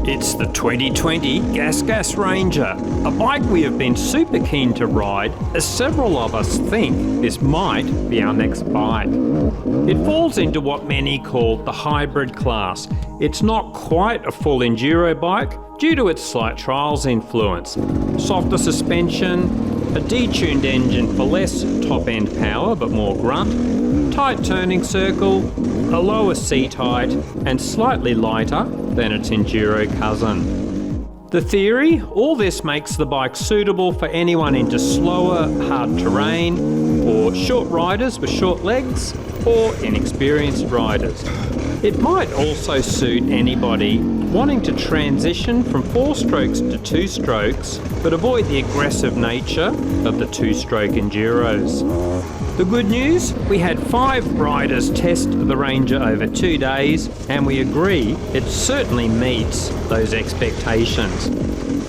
It's the 2020 Gas Ranger, a bike we have been super keen to ride, as several of us think this might be our next bike. It falls into what many call the hybrid class. It's not quite a full enduro bike due to its slight trials influence. Softer suspension, a detuned engine for less top-end power but more grunt, tight turning circle, a lower seat height and slightly lighter than its enduro cousin. The theory, all this makes the bike suitable for anyone into slower, hard terrain, or short riders with short legs, or inexperienced riders. It might also suit anybody wanting to transition from 4 strokes to 2 strokes, but avoid the aggressive nature of the 2-stroke enduros. The good news? We had 5 riders test the Ranger over 2 days, and we agree it certainly meets those expectations.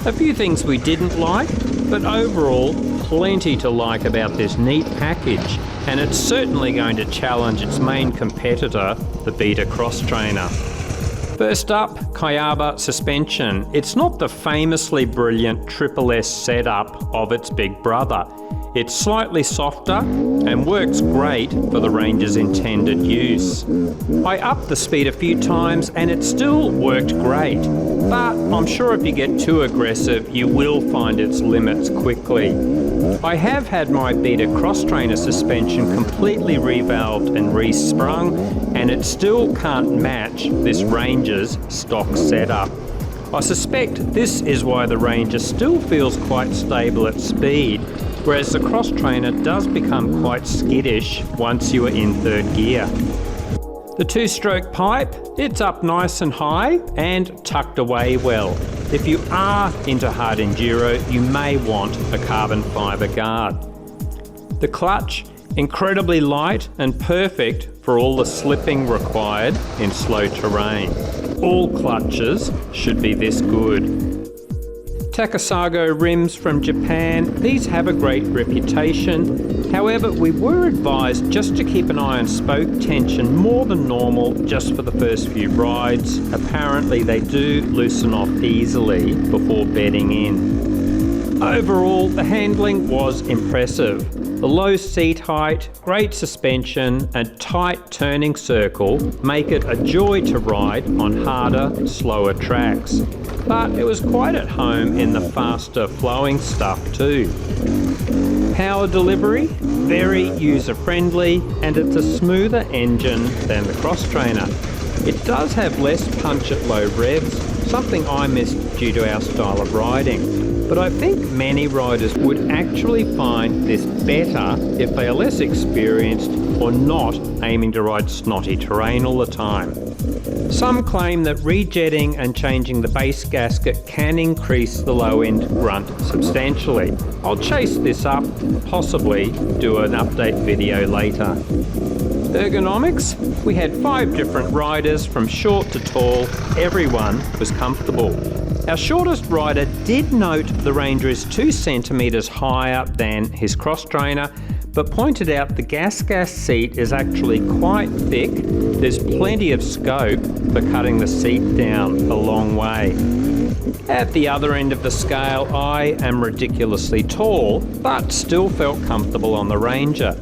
A few things we didn't like, but overall plenty to like about this neat package, and it's certainly going to challenge its main competitor, the Beta Cross Trainer. First up, Kayaba suspension. It's not the famously brilliant Triple S setup of its big brother. It's slightly softer and works great for the Ranger's intended use. I upped the speed a few times and it still worked great, but I'm sure if you get too aggressive you will find its limits quickly. I have had my Beta Cross Trainer suspension completely revalved and resprung, and it still can't match this Ranger's stock setup. I suspect this is why the Ranger still feels quite stable at speed, whereas the Cross Trainer does become quite skittish once you are in 3rd gear. The 2-stroke pipe, it's up nice and high and tucked away well. If you are into hard enduro, you may want a carbon fibre guard. The clutch, incredibly light and perfect for all the slipping required in slow terrain. All clutches should be this good. Takasago rims from Japan, these have a great reputation. However, we were advised just to keep an eye on spoke tension more than normal just for the first few rides. Apparently they do loosen off easily before bedding in. Overall, the handling was impressive. The low seat height, great suspension and tight turning circle make it a joy to ride on harder, slower tracks. But it was quite at home in the faster flowing stuff too. Power delivery, very user-friendly, and it's a smoother engine than the Cross Trainer. It does have less punch at low revs, something I missed due to our style of riding. But I think many riders would actually find this better if they are less experienced or not aiming to ride snotty terrain all the time. Some claim that rejetting and changing the base gasket can increase the low-end grunt substantially. I'll chase this up, possibly do an update video later. Ergonomics, we had 5 different riders from short to tall, everyone was comfortable. Our shortest rider did note the Ranger is 2 centimetres higher than his Cross Trainer, but pointed out the gas seat is actually quite thick. There's plenty of scope for cutting the seat down a long way. At the other end of the scale, I am ridiculously tall, but still felt comfortable on the Ranger,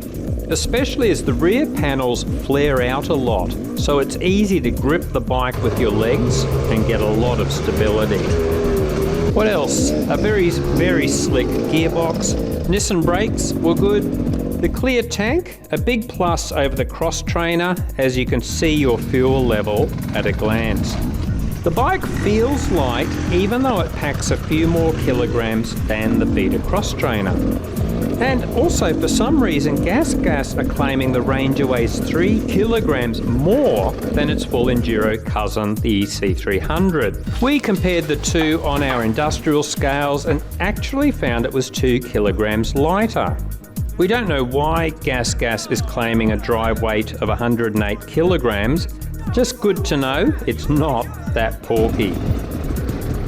especially as the rear panels flare out a lot, so it's easy to grip the bike with your legs and get a lot of stability. What else? A very slick gearbox. Nissan brakes were good. The clear tank, a big plus over the Cross Trainer, as you can see your fuel level at a glance. The bike feels light even though it packs a few more kilograms than the Beta Cross Trainer. And also, for some reason, Gas are claiming the Ranger weighs 3 kilograms more than its full enduro cousin, the EC300. We compared the two on our industrial scales and actually found it was 2 kilograms lighter. We don't know why Gas is claiming a drive weight of 108 kilograms, just good to know it's not that porky.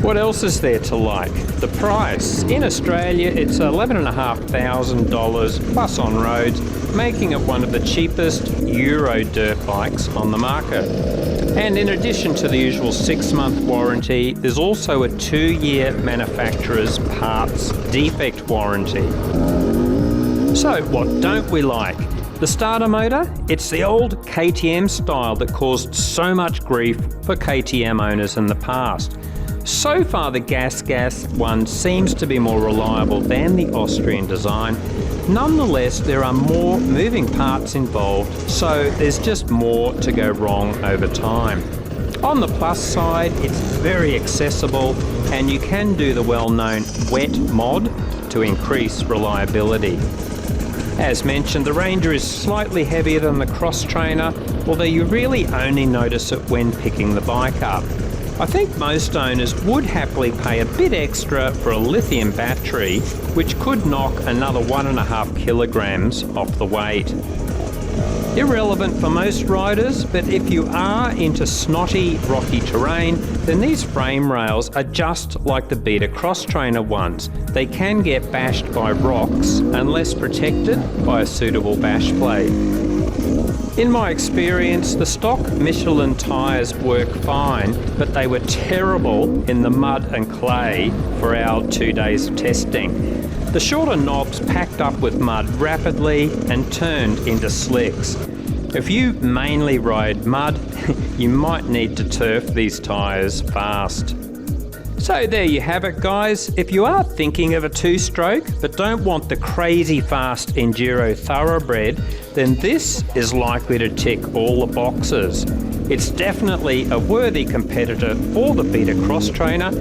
What else is there to like? The price. In Australia, it's $11,500 plus on roads, making it one of the cheapest Euro dirt bikes on the market. And in addition to the usual 6-month warranty, there's also a 2-year manufacturer's parts defect warranty. So what don't we like? The starter motor? It's the old KTM style that caused so much grief for KTM owners in the past. So far the gas one seems to be more reliable than the Austrian design. Nonetheless, there are more moving parts involved, so there's just more to go wrong over time. On the plus side, it's very accessible and you can do the well-known wet mod to increase reliability. As mentioned, the Ranger is slightly heavier than the Cross Trainer, although you really only notice it when picking the bike up. I think most owners would happily pay a bit extra for a lithium battery, which could knock another 1.5 kilograms off the weight. Irrelevant for most riders, but if you are into snotty, rocky terrain, then these frame rails are just like the Beta Cross Trainer ones. They can get bashed by rocks unless protected by a suitable bash plate. In my experience, the stock Michelin tyres work fine, but they were terrible in the mud and clay for our 2 days of testing. The shorter knobs packed up with mud rapidly and turned into slicks. If you mainly ride mud, you might need to turf these tyres fast. So there you have it, guys. If you are thinking of a 2-stroke but don't want the crazy fast Enduro thoroughbred, then this is likely to tick all the boxes. It's definitely a worthy competitor for the Beta Cross Trainer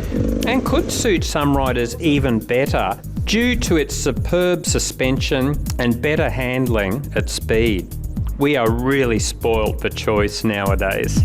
and could suit some riders even better due to its superb suspension and better handling at speed. We are really spoiled for choice nowadays.